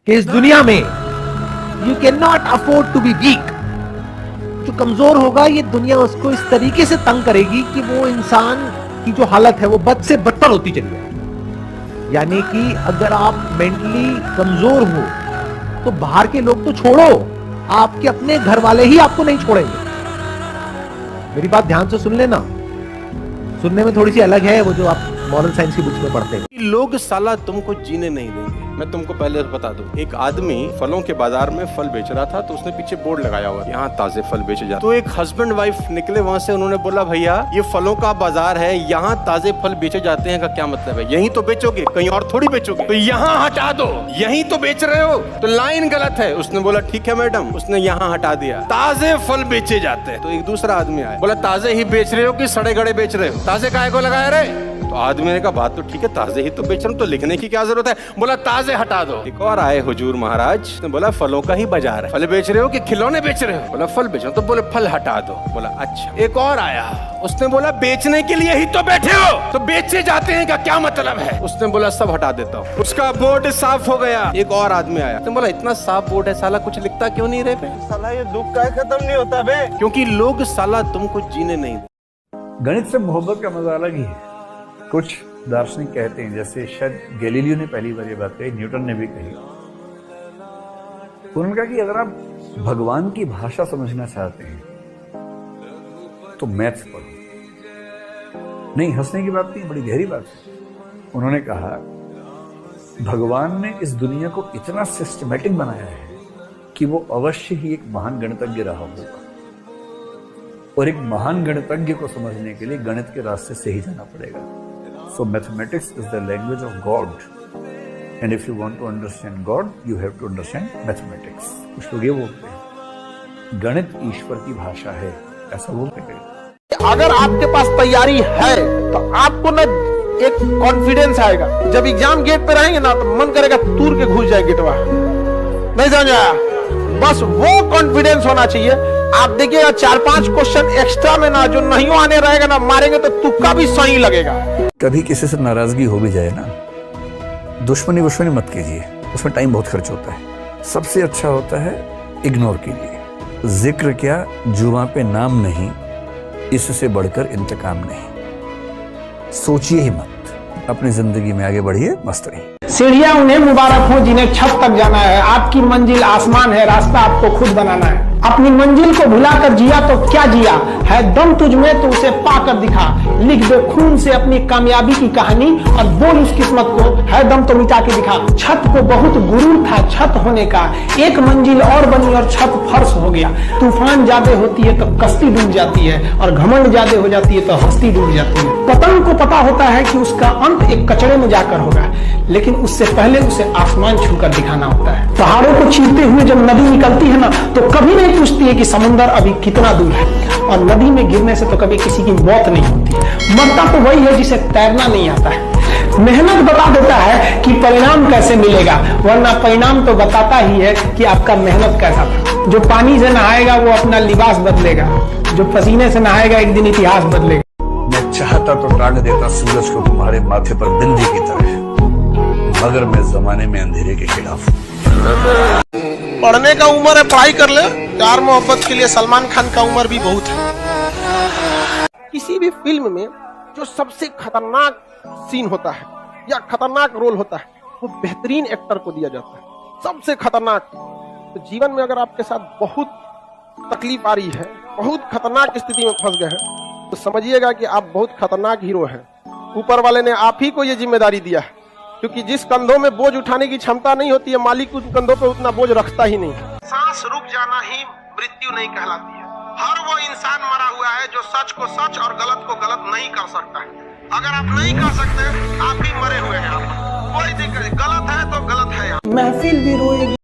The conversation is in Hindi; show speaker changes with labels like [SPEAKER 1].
[SPEAKER 1] कि इस दुनिया में you can not afford to be weak. जो कमजोर होगा ये दुनिया उसको इस तरीके से तंग करेगी कि वो इंसान की जो हालत है वो बद से बदतर होती चली जाएगी। यानी कि अगर आप मेंटली कमजोर हो तो बाहर के लोग तो छोड़ो, आपके अपने घर वाले ही आपको नहीं छोड़ेंगे। मेरी बात ध्यान से सुन लेना, सुनने में थोड़ी सी अलग है वो जो आप मॉरल साइंस की बुक्स में पढ़ते हैं।
[SPEAKER 2] लोग साला तुमको जीने नहीं देंगे। मैं तुमको पहले बता दूं, एक आदमी फलों के बाजार में फल बेच रहा था तो उसने पीछे बोर्ड लगाया हुआ, यहाँ ताजे फल बेचे जाते। तो एक हस्बैंड वाइफ निकले वहां से, उन्होंने बोला भैया ये फलों का बाजार है, यहाँ ताजे फल बेचे जाते हैं का क्या मतलब है? यहीं तो बेचोगे, कहीं और थोड़ी बेचोगे? तो यहाँ हटा दो, यहीं तो बेच रहे हो, तो लाइन गलत है। उसने बोला ठीक है मैडम, उसने यहाँ हटा दिया, ताजे फल बेचे जाते हैं। तो एक दूसरा आदमी आया, बोला ताजे ही बेच रहे हो कि सड़े गड़े बेच रहे हो? ताजे काहे को लगाया रे? तो आदमी ने कहा बात तो ठीक है, ताजे ही तो बेच रहा हूं, तो लिखने की क्या जरूरत है? बोला ताजे हटा दो। एक और आए हुजूर महाराज, ने बोला फलों का ही बाजार है, फल बेच रहे हो कि खिलौने बेच रहे हो? बोला फल बेच रहा हूं। तो बोले फल हटा दो। बोला अच्छा। एक और आया, उसने बोला बेचने के लिए ही तो बैठे हो, तो बेचे जाते हैं का क्या मतलब है? उसने बोला सब हटा देता हूँ। उसका बोर्ड साफ हो गया। एक और आदमी आया, उसने बोला इतना साफ बोर्ड है, साला कुछ लिखता क्यों नहीं रे?
[SPEAKER 3] साला ये दुख का खत्म नहीं होता बे।
[SPEAKER 2] क्योंकि लोग साला तुमको जीने नहीं देते।
[SPEAKER 4] गणित से मोहब्बत का मजा अलग ही है। कुछ दार्शनिक कहते हैं, जैसे शायद गैलीलियो ने पहली बार ये बात कही, न्यूटन ने भी कही, उन्होंने कहा कि अगर आप भगवान की भाषा समझना चाहते हैं तो मैथ्स पढ़ो। नहीं, हंसने की बात नहीं, बड़ी गहरी बात है। उन्होंने कहा भगवान ने इस दुनिया को इतना सिस्टमैटिक बनाया है कि वो अवश्य ही एक महान गणितज्ञ रहा होगा, और एक महान गणितज्ञ को समझने के लिए गणित के रास्ते से ही जाना पड़ेगा। So mathematics is the language of God, and if you want to understand God, you have to understand mathematics. कुछ लोग ये बोलते हैं गणित ईश्वर की भाषा है, ऐसा बोलते हैं।
[SPEAKER 3] अगर आपके पास तैयारी है तो आपको ना एक कॉन्फिडेंस आएगा। जब एग्जाम गेट पे रहेंगे ना तो मन करेगा तूर के घुस जाए गेटवा, नहीं समझा? बस वो कॉन्फिडेंस होना चाहिए। आप देखिएगा 4-5 क्वेश्चन एक्स्ट्रा में ना जो नहीं आने रहेगा ना, मारेंगे तो तुक्का भी सही लगेगा।
[SPEAKER 4] कभी किसी से नाराजगी हो भी जाए ना, दुश्मनी मत कीजिए, उसमें टाइम बहुत खर्च होता है। सबसे अच्छा होता है इग्नोर कीजिए। जिक्र क्या, जुबां पे नाम नहीं, इससे बढ़कर इंतकाम नहीं। सोचिए ही मत, अपनी जिंदगी में आगे बढ़िए, मस्त रहिए।
[SPEAKER 5] सीढ़ियां उन्हें मुबारक हो जिन्हें छत तक जाना है। आपकी मंजिल आसमान है, रास्ता आपको खुद बनाना है। अपनी मंजिल को भुलाकर जिया तो क्या जिया है, दम तुझ में तो उसे पाकर दिखा। लिख दे खून से अपनी कामयाबी की कहानी और बोल उस किस्मत को, है दम तो मिटा के दिखा। छत को बहुत गुरूर था छत होने का, एक मंजिल और बनी और छत फर्श हो गया। तूफान ज्यादा होती है तो कश्ती डूब जाती है, और घमंड ज्यादा हो जाती है तो हस्ती डूब जाती है। पतंग को पता होता है कि उसका अंत एक कचड़े में जाकर होगा, लेकिन उससे पहले उसे आसमान छूकर दिखाना होता है। पहाड़ों को चीरते हुए जब नदी निकलती है ना, तो कभी नहीं पूछती है कि समुद्र अभी कितना दूर है, और नदी में गिरने से तो कभी किसी की मौत नहीं होती। मरता तो वही है जिसे तैरना नहीं आता है। मेहनत बता देता है कि परिणाम कैसे मिलेगा, वरना परिणाम तो बताता ही है कि आपका मेहनत कैसा था। जो पानी से नहाएगा वो अपना लिबास बदलेगा, जो पसीने से नहाएगा एक दिन इतिहास बदलेगा।
[SPEAKER 4] मैं चाहता तो टांग देता सूरज को तुम्हारे माथे पर बिंदी की तरह, मगर मैं जमाने में अंधेरे के खिलाफ।
[SPEAKER 3] पढ़ने का उम्र है, पढ़ाई कर ले। प्यार मोहब्बत के लिए सलमान खान का उम्र भी बहुत है। किसी भी फिल्म में जो सबसे खतरनाक सीन होता है या खतरनाक रोल होता है, वो बेहतरीन एक्टर को दिया जाता है, सबसे खतरनाक। तो जीवन में अगर आपके साथ बहुत तकलीफ आ रही है, बहुत खतरनाक स्थिति में फंस गए हैं, तो समझिएगा कि आप बहुत खतरनाक हीरो हैं। ऊपर वाले ने आप ही को ये जिम्मेदारी दिया है, क्योंकि जिस कंधों में बोझ उठाने की क्षमता नहीं होती है, मालिक उन कंधों पे उतना बोझ रखता ही नहीं। सांस रुक जाना ही मृत्यु नहीं कहलाती है। हर वो इंसान मरा हुआ है जो सच को सच और गलत को गलत नहीं कर सकता है। अगर आप नहीं कर सकते, आप भी मरे हुए हैं। कोई दिक्कत, गलत है तो गलत है।
[SPEAKER 5] महफिल भी रोएगी।